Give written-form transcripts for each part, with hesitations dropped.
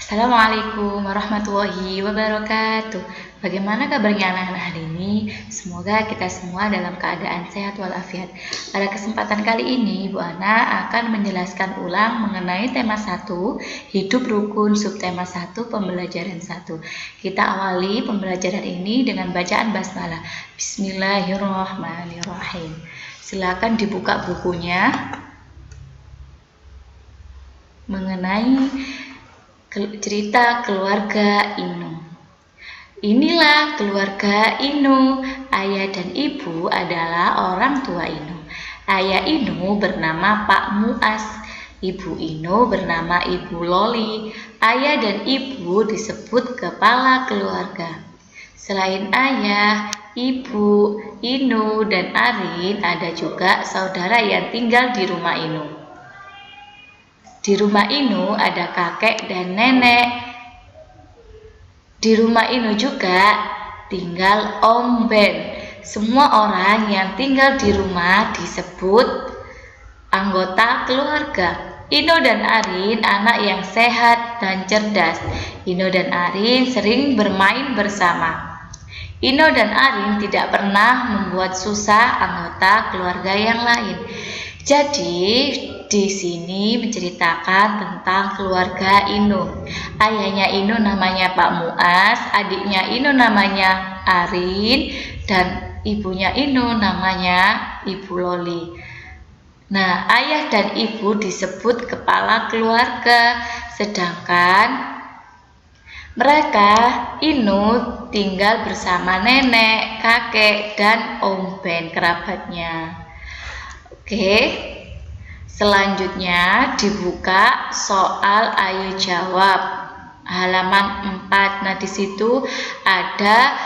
Assalamualaikum warahmatullahi wabarakatuh. Bagaimana kabarnya anak-anak hari ini? Semoga kita semua dalam keadaan sehat walafiat. Pada kesempatan kali ini, Bu Ana akan menjelaskan ulang mengenai tema 1, hidup rukun, subtema 1, pembelajaran 1. Kita awali pembelajaran ini dengan bacaan basmalah. Bismillahirrahmanirrahim. Silakan dibuka bukunya mengenai cerita keluarga Inu. Inilah keluarga Inu. Ayah dan ibu adalah orang tua Inu. Ayah Inu bernama Pak Muas. Ibu Inu bernama Ibu Loli. Ayah dan ibu disebut kepala keluarga. Selain ayah, ibu, Inu, dan Arin, ada juga saudara yang tinggal di rumah Inu. Di rumah Inu ada kakek dan nenek. Di rumah Inu juga tinggal Om Ben. Semua orang yang tinggal di rumah disebut anggota keluarga. Inu dan Arin anak yang sehat dan cerdas. Inu dan Arin sering bermain bersama. Inu dan Arin tidak pernah membuat susah anggota keluarga yang lain. Jadi di sini menceritakan tentang keluarga Inu. Ayahnya Inu namanya Pak Muas, adiknya Inu namanya Arin, dan ibunya Inu namanya Ibu Loli. Nah, ayah dan ibu disebut kepala keluarga, sedangkan mereka Inu tinggal bersama nenek, kakek, dan Om Ben kerabatnya. Oke. Selanjutnya dibuka soal ayo jawab halaman 4. Nah, di situ ada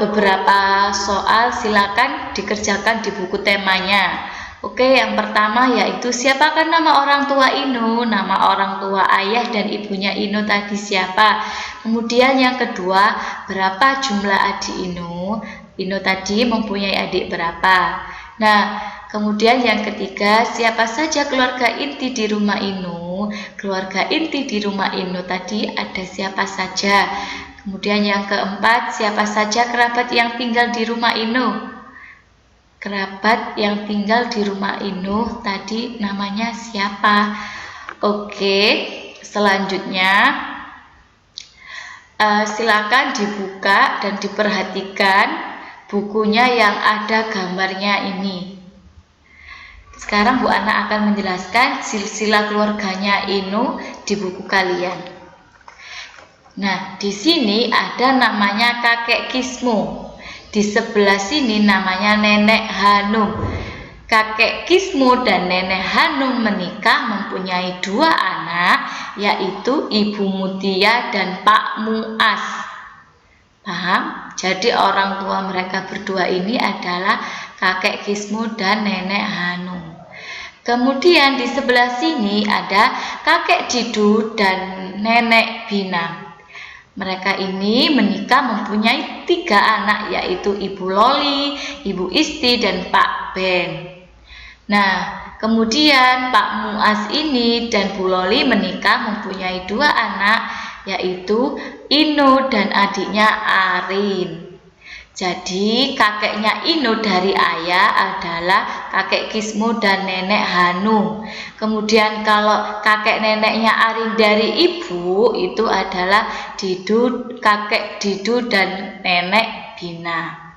beberapa soal, silakan dikerjakan di buku temanya. Oke, yang pertama yaitu siapakah nama orang tua Inu? Nama orang tua ayah dan ibunya Inu tadi siapa? Kemudian yang kedua, berapa jumlah adik Inu? Inu tadi mempunyai adik berapa? Nah, kemudian yang ketiga, siapa saja keluarga inti di rumah Inu? Keluarga inti di rumah Inu tadi ada siapa saja? Kemudian yang keempat, siapa saja kerabat yang tinggal di rumah Inu? Kerabat yang tinggal di rumah Inu tadi namanya siapa? Oke, selanjutnya silakan dibuka dan diperhatikan bukunya yang ada gambarnya ini. Sekarang Bu Ana akan menjelaskan silsilah keluarganya Inu di buku kalian. Nah, di sini ada namanya kakek Kismu. Di sebelah sini namanya nenek Hanum. Kakek Kismu dan nenek Hanum menikah mempunyai 2 anak, yaitu Ibu Mutia dan Pak Muas. Paham? Jadi orang tua mereka berdua ini adalah kakek Kismu dan nenek Hanum. Kemudian di sebelah sini ada kakek Didu dan nenek Bina. Mereka ini menikah mempunyai 3 anak, yaitu Ibu Loli, Ibu Isti, dan Pak Ben. Nah, kemudian Pak Muas ini dan Bu Loli menikah mempunyai 2 anak, yaitu Inu dan adiknya Arin. Jadi kakeknya Inu dari ayah adalah kakek Kismu dan nenek Hanu. Kemudian kalau kakek neneknya Arin dari ibu itu adalah Didu, kakek Didu dan nenek Bina.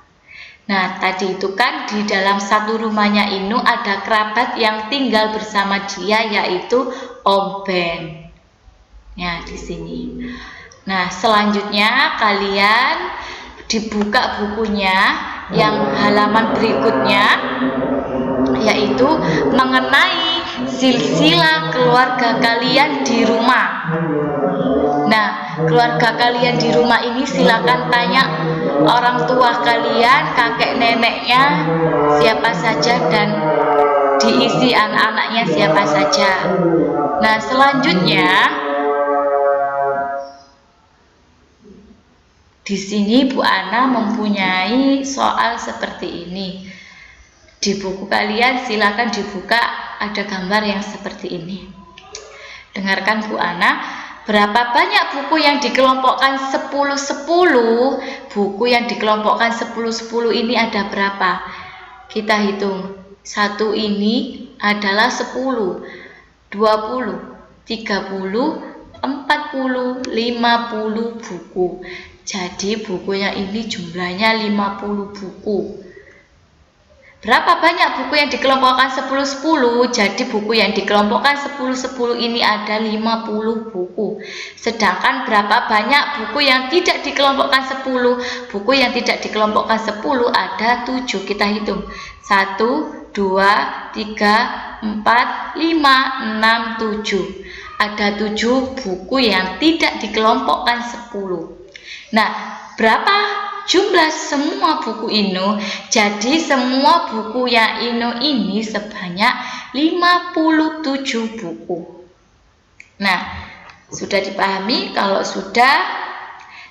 Nah, tadi itu kan di dalam satu rumahnya Inu ada kerabat yang tinggal bersama dia, yaitu Om Ben. Ya, di sini. Nah, selanjutnya kalian dibuka bukunya yang halaman berikutnya, yaitu mengenai silsilah keluarga kalian di rumah. Nah, keluarga kalian di rumah ini silakan tanya orang tua kalian, kakek neneknya siapa saja, dan diisi anak-anaknya siapa saja. Nah, selanjutnya di sini Bu Ana mempunyai soal seperti ini. Di buku kalian silakan dibuka, ada gambar yang seperti ini. Dengarkan Bu Ana. berapa banyak buku yang dikelompokkan 10-10? Buku yang dikelompokkan 10-10 ini ada berapa? Kita hitung. Satu ini adalah 10, 20, 30, 40, 50 buku. Jadi bukunya ini jumlahnya 50 buku. Berapa banyak buku yang dikelompokkan 10-10? Jadi buku yang dikelompokkan 10-10 ini ada 50 buku. Sedangkan berapa banyak buku yang tidak dikelompokkan 10? Buku yang tidak dikelompokkan 10 ada 7. Kita hitung. 1, 2, 3, 4, 5, 6, 7. Ada 7 buku yang tidak dikelompokkan 10. Nah, berapa jumlah semua buku Ino? Jadi semua buku yang Ino ini sebanyak 57 buku. Nah, sudah dipahami? Kalau sudah,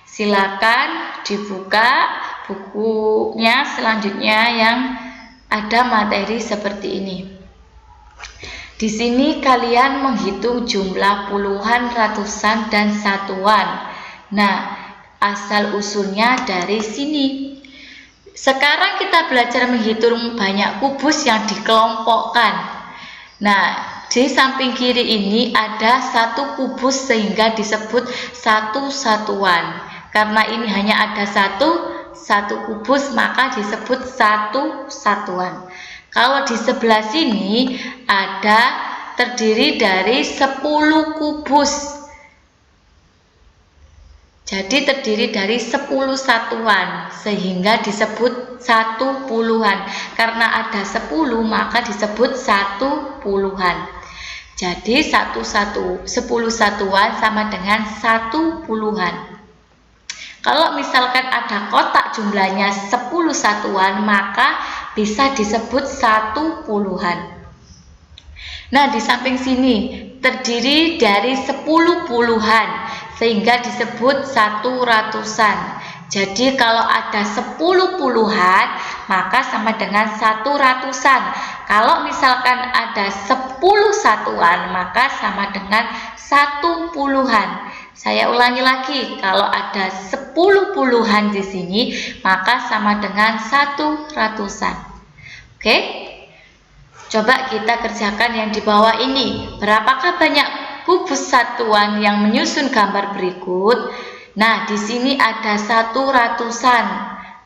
silakan dibuka bukunya selanjutnya yang ada materi seperti ini. Di sini kalian menghitung jumlah puluhan, ratusan, dan satuan. Nah, asal-usulnya dari sini. Sekarang kita belajar menghitung banyak kubus yang dikelompokkan. Nah, di samping kiri ini ada satu kubus sehingga disebut satu satuan. Karena ini hanya ada satu kubus maka disebut satu satuan. Kalau di sebelah sini ada terdiri dari 10 kubus. Jadi terdiri dari 10 satuan sehingga disebut satu puluhan. Karena ada 10 maka disebut satu puluhan. Jadi 10 satuan sama dengan satu puluhan. Kalau misalkan ada kotak jumlahnya 10 satuan maka bisa disebut satu puluhan. Nah, di samping sini terdiri dari 10 puluhan sehingga disebut satu ratusan. Jadi kalau ada 10 puluhan maka sama dengan satu ratusan. Kalau misalkan ada 10 satuan maka sama dengan satu puluhan. Saya ulangi lagi, kalau ada 10 puluhan di sini maka sama dengan satu ratusan. Oke? Coba kita kerjakan yang di bawah ini. Berapakah banyak kubus satuan yang menyusun gambar berikut? Nah, di sini ada satu ratusan,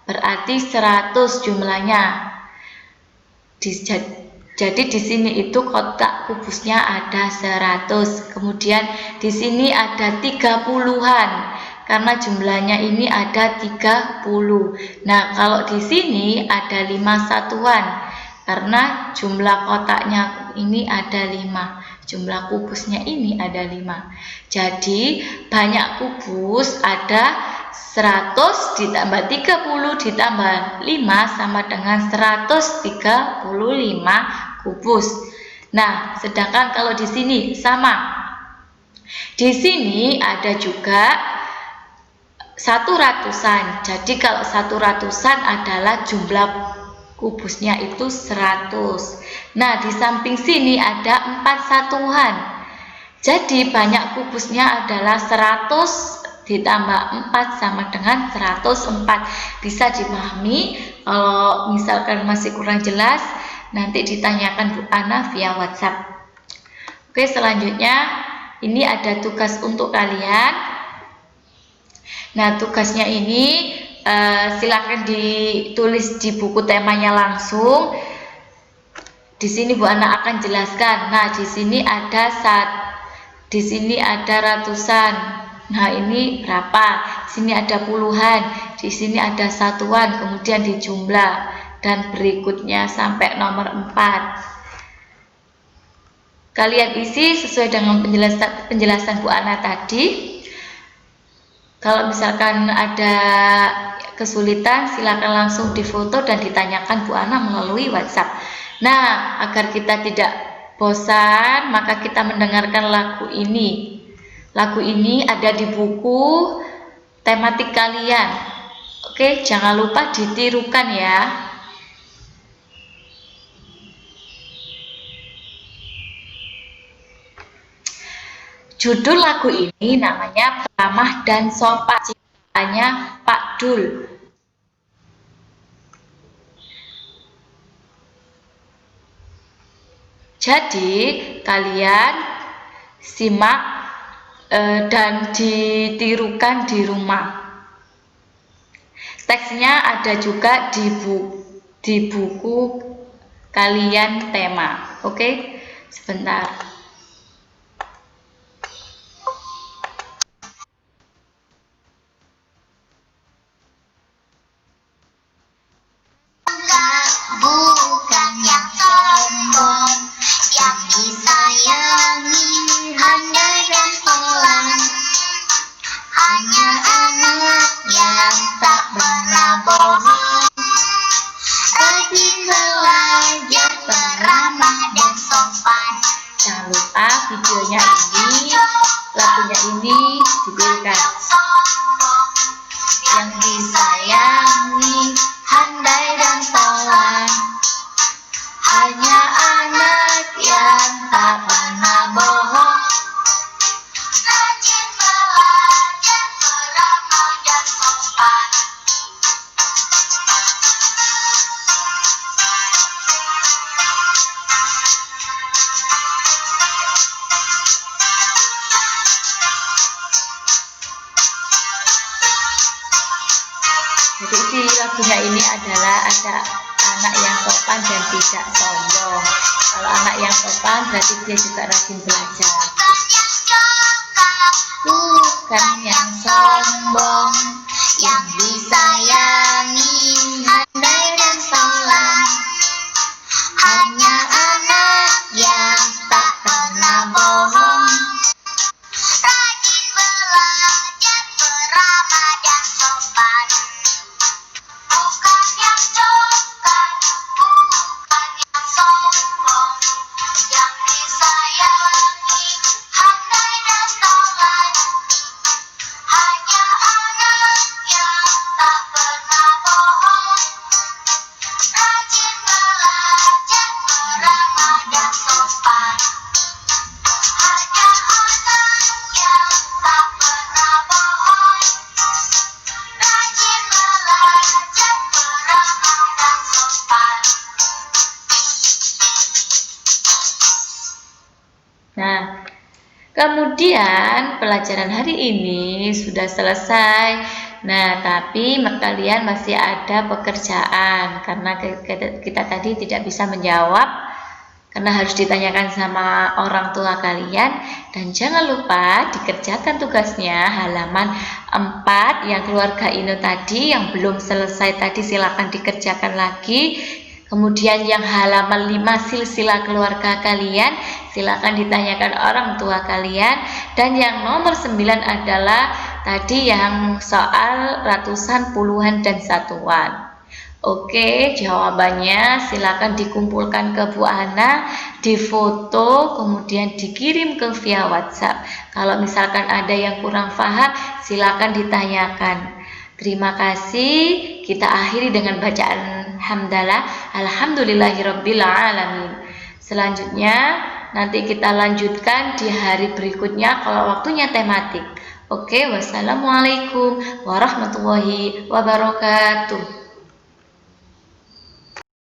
berarti 100 jumlahnya. Jadi di sini itu kotak kubusnya ada 100. Kemudian di sini ada 30-an. Karena jumlahnya ini ada 30. Nah, kalau di sini ada 5 satuan. Karena jumlah kotaknya ini ada 5. Jumlah kubusnya ini ada 5. Jadi banyak kubus ada 100 ditambah 30 ditambah 5 sama dengan 135 kubus. Nah, sedangkan kalau di sini sama. Di sini ada juga satu ratusan. Jadi kalau satu ratusan adalah jumlah kubusnya itu 100. Nah, di samping sini ada 4 satuan. Jadi banyak kubusnya adalah 100 ditambah 4 sama dengan 104. Bisa dipahami? Kalau misalkan masih kurang jelas, nanti ditanyakan Bu Ana via WhatsApp. Oke, selanjutnya ini ada tugas untuk kalian. Nah, tugasnya ini silakan ditulis di buku temanya langsung. Di sini Bu Ana akan jelaskan. Nah, di sini ada ratusan. Nah, ini berapa? Di sini ada puluhan. Di sini ada satuan, kemudian dijumlah dan berikutnya sampai nomor 4. Kalian isi sesuai dengan penjelasan Bu Ana tadi. Kalau misalkan ada kesulitan, silakan langsung difoto dan ditanyakan Bu Ana melalui WhatsApp. Nah, agar kita tidak bosan, maka kita mendengarkan lagu ini. Lagu ini ada di buku tematik kalian. Oke, jangan lupa ditirukan ya. Judul lagu ini namanya Ramah dan Sopan, ciptaannya Pak Dul. Jadi kalian simak dan ditirukan di rumah. Teksnya ada juga di buku kalian tema. Oke, sebentar. Bukan yang sombong, yang disayangi, handal dan pelan. Hanya anak yang tak pernah bohong, rajin belajar, beramah dan sopan. Jangan lupa videonya ini, lagunya ini diberikan. Yang disayangi, handal dan pelan. Hanya anak yang tak pernah bohong, rajin belajar, beramah dan sopan. Jadi isi lagunya ini adalah ada anak yang sopan dan tidak sombong. Kalau anak yang sopan berarti dia juga rajin belajar. Bukan yang sombong, yang disayangi, handal dan pelan. Hanya anak yang tak pernah bohong, rajin belajar, beramah dan sopan. Bukan yang congkak, bukan yang sombong, yang disayangi, handal dan pelan. Hanya anak yang tak pernah bohong, rajin belajar, beramah dan sopan. Hanya anak yang tak pernah bohong, rajin belajar, beramah dan sopan. Nah, kemudian pelajaran hari ini sudah selesai. Nah, tapi kalian masih ada pekerjaan karena kita tadi tidak bisa menjawab karena harus ditanyakan sama orang tua kalian. Dan jangan lupa dikerjakan tugasnya halaman 4 yang keluarga Ino tadi yang belum selesai tadi silakan dikerjakan lagi. Kemudian yang halaman 5 silsilah keluarga kalian silakan ditanyakan orang tua kalian. Dan yang nomor 9 adalah tadi yang soal ratusan, puluhan, dan satuan. Oke, jawabannya silakan dikumpulkan ke Bu Ana, difoto, kemudian dikirim ke via WhatsApp. Kalau misalkan ada yang kurang paham, silakan ditanyakan. Terima kasih. Kita akhiri dengan bacaan hamdalah. Alhamdulillahirabbil alamin. Selanjutnya nanti kita lanjutkan di hari berikutnya kalau waktunya tematik. Oke, wassalamualaikum warahmatullahi wabarakatuh.